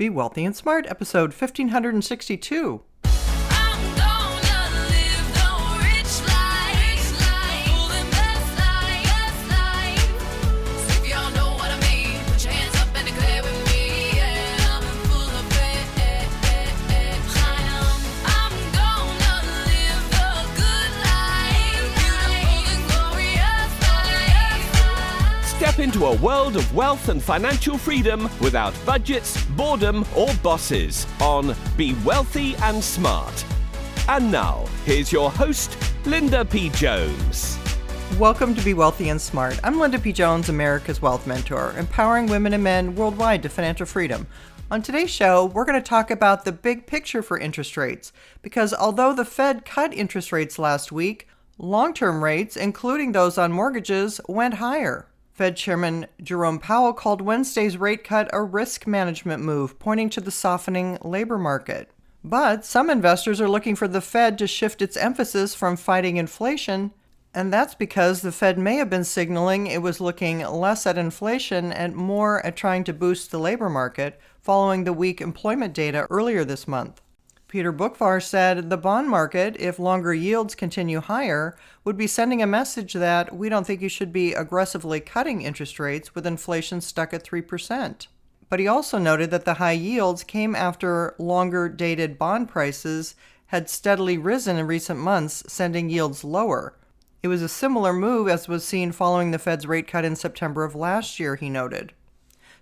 Be Wealthy and Smart, episode 1562. Step into a world of wealth and financial freedom without budgets, boredom, or bosses on Be Wealthy and Smart. And now, here's your host, Linda P. Jones. Welcome to Be Wealthy and Smart. I'm Linda P. Jones, America's Wealth Mentor, empowering women and men worldwide to financial freedom. On today's show, we're going to talk about the big picture for interest rates, because although the Fed cut interest rates last week, long-term rates, including those on mortgages, went higher. Fed Chairman Jerome Powell called Wednesday's rate cut a risk management move, pointing to the softening labor market. But some investors are looking for the Fed to shift its emphasis from fighting inflation, and that's because the Fed may have been signaling it was looking less at inflation and more at trying to boost the labor market following the weak employment data earlier this month. Peter Boockvar said the bond market, if longer yields continue higher, would be sending a message that we don't think you should be aggressively cutting interest rates with inflation stuck at 3%. But he also noted that the high yields came after longer-dated bond prices had steadily risen in recent months, sending yields lower. It was a similar move as was seen following the Fed's rate cut in September of last year, he noted.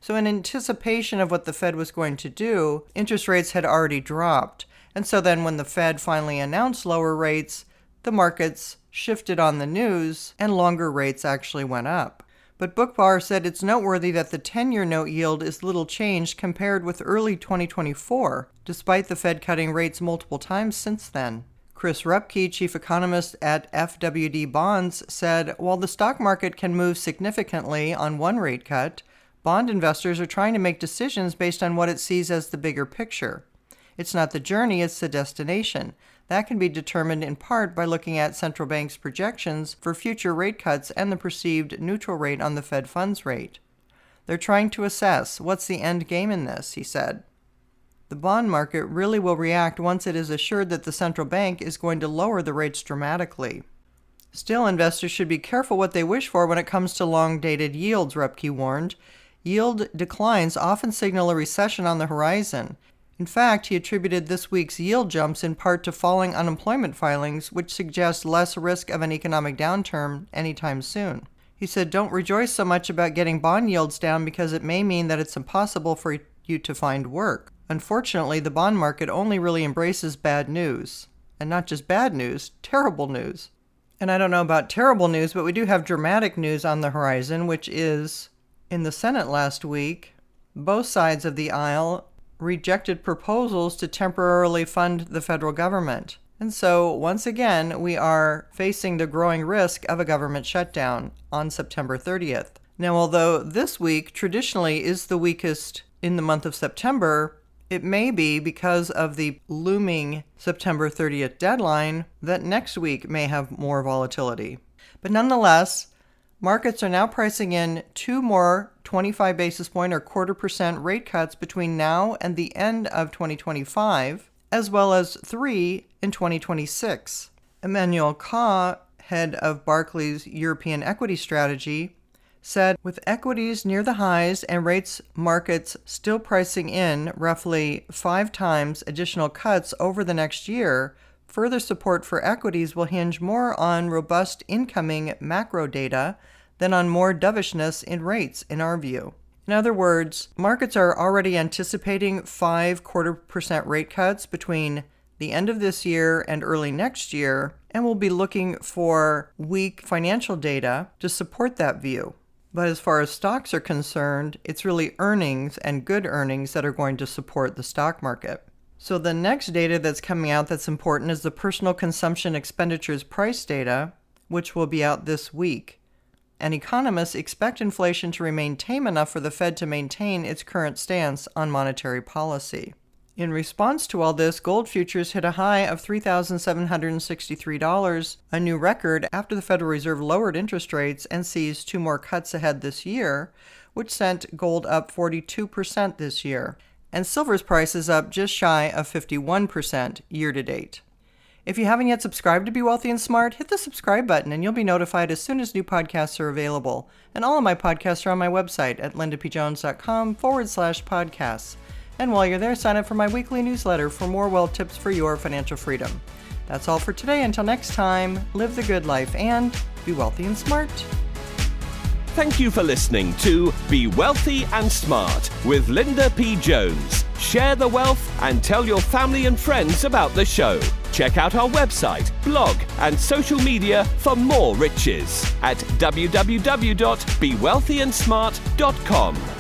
So in anticipation of what the Fed was going to do, interest rates had already dropped. And so then when the Fed finally announced lower rates, the markets shifted on the news and longer rates actually went up. But Boockvar said it's noteworthy that the 10-year note yield is little changed compared with early 2024, despite the Fed cutting rates multiple times since then. Chris Rupke, chief economist at FWD Bonds, said while the stock market can move significantly on one rate cut, bond investors are trying to make decisions based on what it sees as the bigger picture. It's not the journey, it's the destination. That can be determined in part by looking at central banks' projections for future rate cuts and the perceived neutral rate on the Fed funds rate. They're trying to assess what's the end game in this, he said. The bond market really will react once it is assured that the central bank is going to lower the rates dramatically. Still, investors should be careful what they wish for when it comes to long-dated yields, Rupke warned. Yield declines often signal a recession on the horizon. In fact, he attributed this week's yield jumps in part to falling unemployment filings, which suggest less risk of an economic downturn anytime soon. He said, don't rejoice so much about getting bond yields down because it may mean that it's impossible for you to find work. Unfortunately, the bond market only really embraces bad news. And not just bad news, terrible news. And I don't know about terrible news, but we do have dramatic news on the horizon, which is, in the Senate last week, both sides of the aisle rejected proposals to temporarily fund the federal government. And so, once again, we are facing the growing risk of a government shutdown on September 30th. Now, although this week traditionally is the weakest in the month of September, it may be because of the looming September 30th deadline that next week may have more volatility. But nonetheless, markets are now pricing in two more 25 basis point or 0.25% rate cuts between now and the end of 2025, as well as 3 in 2026. Emmanuel Kaw, head of Barclays European Equity Strategy, said with equities near the highs and rates markets still pricing in roughly 5 times additional cuts over the next year, further support for equities will hinge more on robust incoming macro data than on more dovishness in rates, in our view. In other words, markets are already anticipating 5 0.25% rate cuts between the end of this year and early next year, and will be looking for weak financial data to support that view. But as far as stocks are concerned, it's really earnings and good earnings that are going to support the stock market. So the next data that's coming out that's important is the personal consumption expenditures price data, which will be out this week. And economists expect inflation to remain tame enough for the Fed to maintain its current stance on monetary policy. In response to all this, gold futures hit a high of $3,763, a new record after the Federal Reserve lowered interest rates and sees 2 more cuts ahead this year, which sent gold up 42% this year. and silver's price is up just shy of 51% year to date. If you haven't yet subscribed to Be Wealthy and Smart, hit the subscribe button and you'll be notified as soon as new podcasts are available. And all of my podcasts are on my website at lindapjones.com/podcasts. And while you're there, sign up for my weekly newsletter for more wealth tips for your financial freedom. That's all for today. Until next time, live the good life and be wealthy and smart. Thank you for listening to Be Wealthy and Smart with Linda P. Jones. Share the wealth and tell your family and friends about the show. Check out our website, blog, and social media for more riches at www.bewealthyandsmart.com.